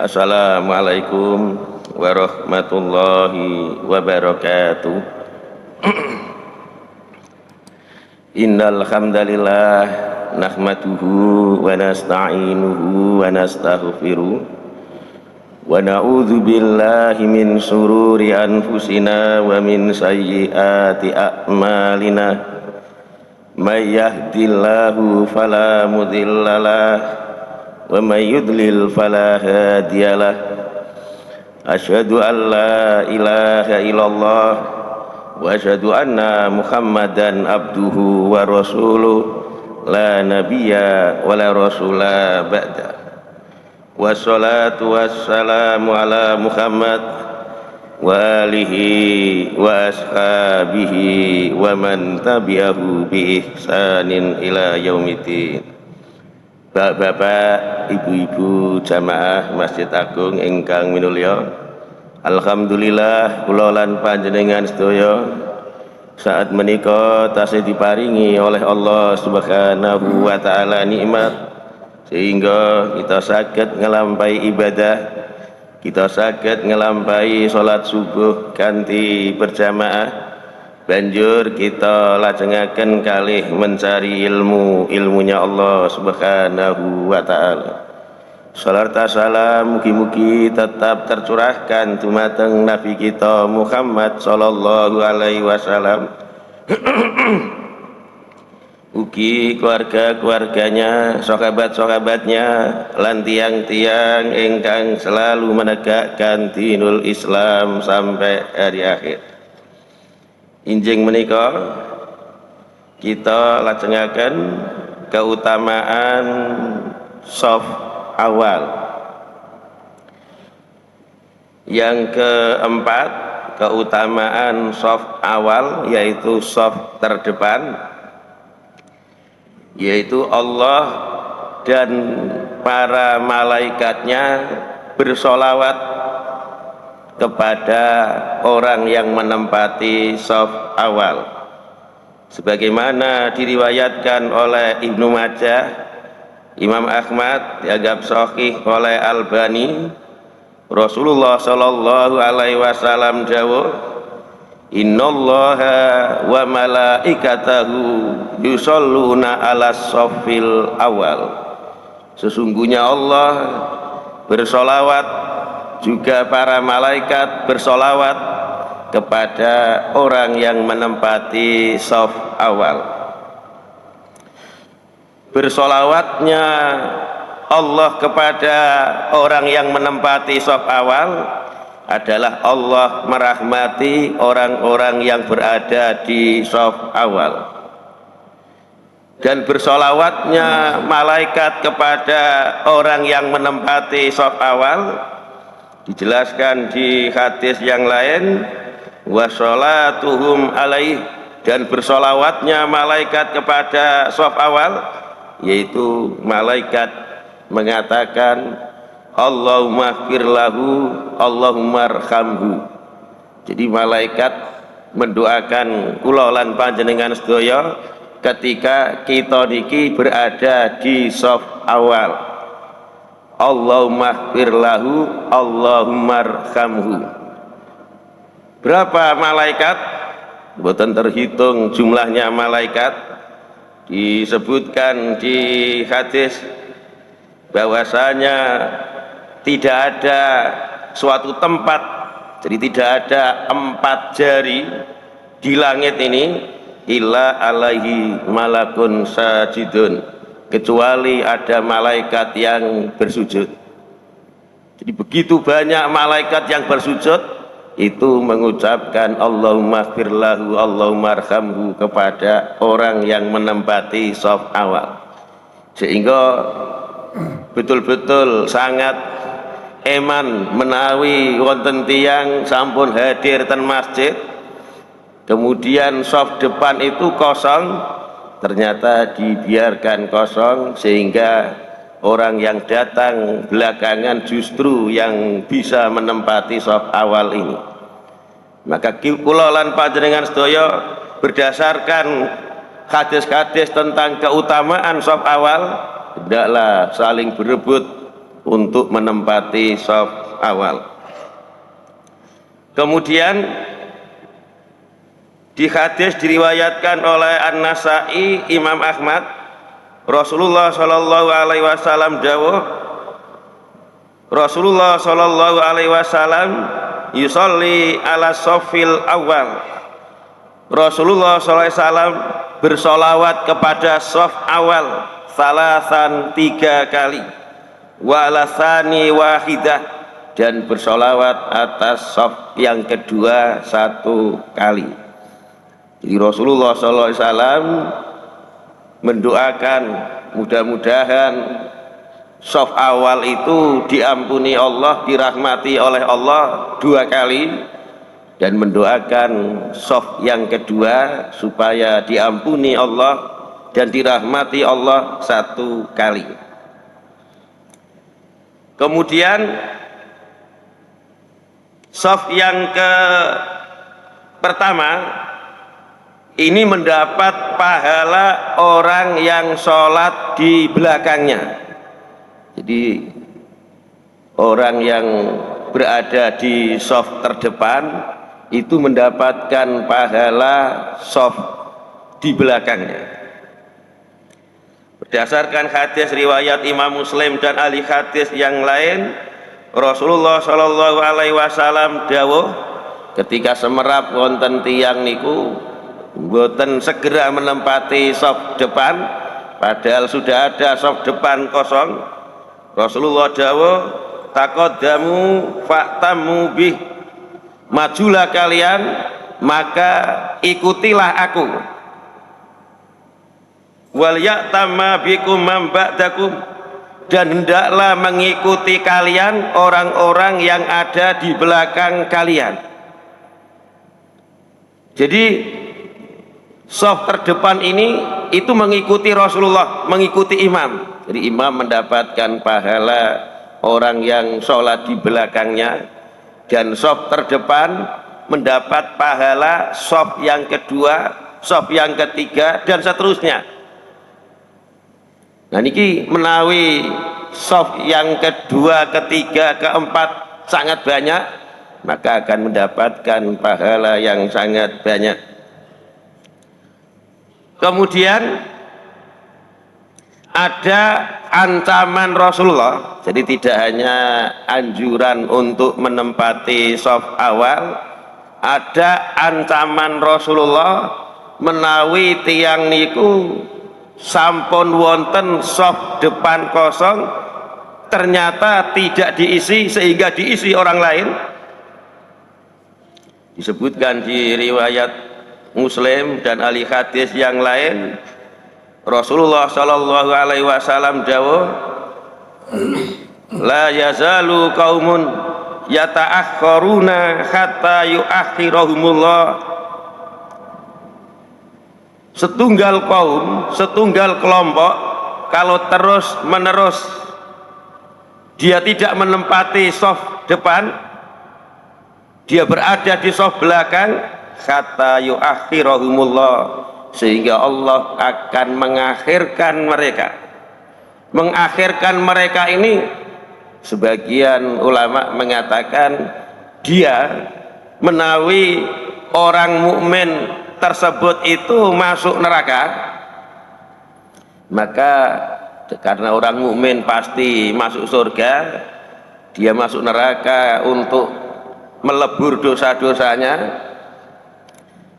Assalamualaikum warahmatullahi wabarakatuh. Innal hamdalillah nahmaduhu wa nasta'inuhu wa nastaghfiruh wa na'udzu billahi min shururi anfusina wa min sayyiati a'malina. May yahdihillahu fala mudhillalah wa may yudlil fala hadiyalah. Asyhadu an la ilaha illallah wa asyhadu anna Muhammadan abduhu wa rasuluh la nabiyya wa la rasula ba'da. Wassalatu wassalamu ala Muhammad wa alihi wa ashabihi wa man tabi'ahu bi ihsanin ila yaumiddin. Bapak, ibu-ibu jamaah Masjid Agung ingkang minulya, alhamdulillah kula lan panjenengan sedaya saat menika tasih diparingi oleh Allah Subhanahu wa taala nikmat sehingga kita saged ngelampahi ibadah, kita saged ngelampahi salat subuh kanthi berjamaah. Banjur kita lajengaken kalih mencari ilmunya Allah Subhanahu wa taala. Salat salam mugi-mugi tetap tercurahkan dumateng Nabi kita Muhammad sallallahu alaihi wasallam. Ugi keluarga-keluarganya, sahabat-sahabatnya, lan tiang-tiang ingkang selalu menegakkan dinul Islam sampai hari akhir. Injing menika kita lajengaken keutamaan shaf awal. Yang keempat, keutamaan shaf awal yaitu shaf terdepan, yaitu Allah dan para malaikatnya bersolawat kepada orang yang menempati shaf awal, sebagaimana diriwayatkan oleh Ibnu Majah, Imam Ahmad, dianggap sahih oleh Albani. Rasulullah sallallahu alaihi wasallam dawuh, innallaha wa malaikatahu yusholluna ala shaffil awal. Sesungguhnya Allah bersolawat, juga para malaikat bersolawat kepada orang yang menempati shaf awal. Bersolawatnya Allah kepada orang yang menempati shaf awal adalah Allah merahmati orang-orang yang berada di shaf awal. Dan bersolawatnya malaikat kepada orang yang menempati shaf awal dijelaskan di hadis yang lain, washolatuhum alaih, dan bersolawatnya malaikat kepada shaf awal, yaitu malaikat mengatakan Allahumma firlahu, Allahumma arhamhu. Jadi malaikat mendoakan kula lan panjenengan sedaya ketika kita niki berada di shaf awal. Allahumma firlahu, Allahumma arhamhu. Berapa malaikat? Boten terhitung jumlahnya malaikat. Disebutkan di hadis bahwasanya tidak ada suatu tempat, jadi tidak ada 4 jari di langit ini illa alaihi malakun sajidun, kecuali ada malaikat yang bersujud. Jadi begitu banyak malaikat yang bersujud itu mengucapkan Allahumma firlahu, Allahumma arhamhu kepada orang yang menempati shaf awal, sehingga betul-betul sangat eman menawi wonten tiyang sampun hadir ten masjid, kemudian shaf depan itu kosong, ternyata dibiarkan kosong sehingga orang yang datang belakangan justru yang bisa menempati shaf awal ini. Maka kula lan panjenengan sedaya berdasarkan hadis-hadis tentang keutamaan shaf awal, hendaklah saling berebut untuk menempati shaf awal. Kemudian di hadis diriwayatkan oleh An-Nasa'i, Imam Ahmad, Rasulullah sallallahu alaihi wasallam dawuh, Rasulullah sallallahu alaihi wasallam yusolli ala shafil awal. Rasulullah sallallahu alaihi wasallam bersolawat kepada shaf awal salasan 3 kali, wa ala tsani wahidah, dan bersolawat atas shaf yang kedua 1 kali. Jadi Rasulullah sallallahu alaihi wasallam mendoakan mudah-mudahan shaf awal itu diampuni Allah, dirahmati oleh Allah 2 kali, dan mendoakan shaf yang kedua supaya diampuni Allah dan dirahmati Allah 1 kali. Kemudian shaf yang pertama ini mendapat pahala orang yang sholat di belakangnya. Jadi orang yang berada di shaf terdepan itu mendapatkan pahala shaf di belakangnya. Berdasarkan hadis riwayat Imam Muslim dan ahli hadis yang lain, Rasulullah Shallallahu alaihi wasallam dawuh, ketika semerap wonten tiyang niku mboten segera menempati shaf depan, padahal sudah ada shaf depan kosong. Rasulullah dawuh, taqaddamu fa'tamu bih, majulah kalian maka ikutilah aku, wal ya'tamma bikum man ba'dakum, dan hendaklah mengikuti kalian orang-orang yang ada di belakang kalian. Jadi shaf terdepan ini itu mengikuti Rasulullah, mengikuti imam. Jadi imam mendapatkan pahala orang yang sholat di belakangnya, dan shaf terdepan mendapat pahala shaf yang kedua, shaf yang ketiga, dan seterusnya. Nah niki menawi shaf yang kedua, ketiga, keempat sangat banyak, maka akan mendapatkan pahala yang sangat banyak. Kemudian ada ancaman Rasulullah, jadi tidak hanya anjuran untuk menempati shaf awal, ada ancaman Rasulullah menawi tiyang niku sampun wonten shaf depan kosong ternyata tidak diisi sehingga diisi orang lain. Disebutkan di riwayat Muslim dan ahli hadis yang lain, Rasulullah Shallallahu alaihi wasallam dawuh, la yazalu qaumun yata'akhkharuna hatta yu'akhirahumullah. Setunggal kaum, setunggal kelompok kalau terus menerus dia tidak menempati shaf depan, dia berada di shaf belakang, hatta yu'akhirahumullah, sehingga Allah akan mengakhirkan mereka. Mengakhirkan mereka ini sebagian ulama mengatakan dia menawi orang mukmin tersebut itu masuk neraka, maka karena orang mukmin pasti masuk surga, dia masuk neraka untuk melebur dosa-dosanya,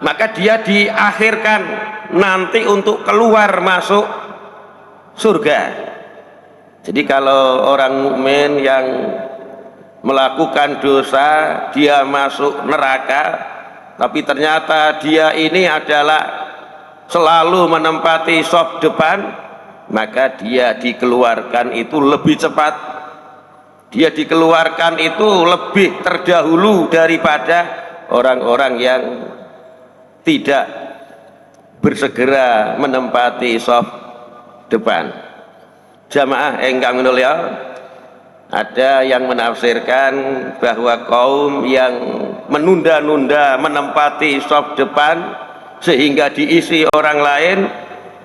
maka dia diakhirkan nanti untuk keluar masuk surga. Jadi kalau orang mukmin yang melakukan dosa dia masuk neraka, tapi ternyata dia ini adalah selalu menempati shaf depan, maka dia dikeluarkan itu lebih cepat, dia dikeluarkan itu lebih terdahulu daripada orang-orang yang tidak bersegera menempati shaf depan. Jamaah engkang mulia, ada yang menafsirkan bahwa kaum yang menunda-nunda menempati shaf depan sehingga diisi orang lain,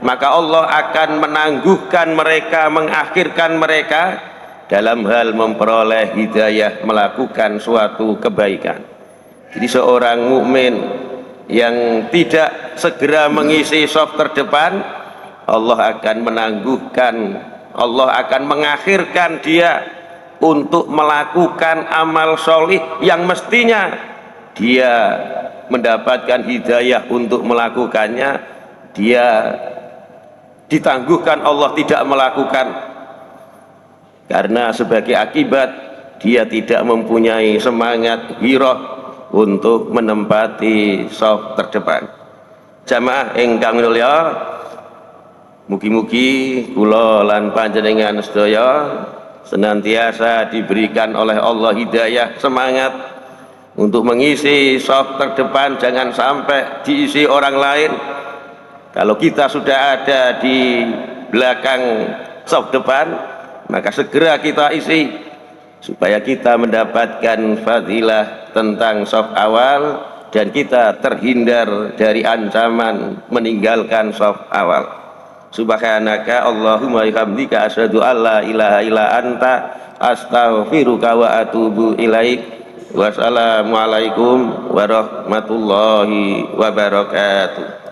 maka Allah akan menangguhkan mereka, mengakhirkan mereka dalam hal memperoleh hidayah melakukan suatu kebaikan. Jadi seorang mukmin yang tidak segera mengisi saf terdepan, Allah akan menangguhkan, Allah akan mengakhirkan dia untuk melakukan amal solih yang mestinya dia mendapatkan hidayah untuk melakukannya, dia ditangguhkan Allah tidak melakukan karena sebagai akibat dia tidak mempunyai semangat ghirah untuk menempati shaf terdepan. Jamaah ingkang mulya, mugi-mugi kula lan panjenengan sedaya senantiasa diberikan oleh Allah hidayah, semangat untuk mengisi shaf terdepan, jangan sampai diisi orang lain. Kalau kita sudah ada di belakang shaf depan, maka segera kita isi supaya kita mendapatkan fadilah tentang shaf awal dan kita terhindar dari ancaman meninggalkan shaf awal. Subhanaka Allahumma bihamdika asyhadu an la ilaha illa anta astaghfiruka wa atubu ilaik. Wassalamualaikum warahmatullahi wabarakatuh.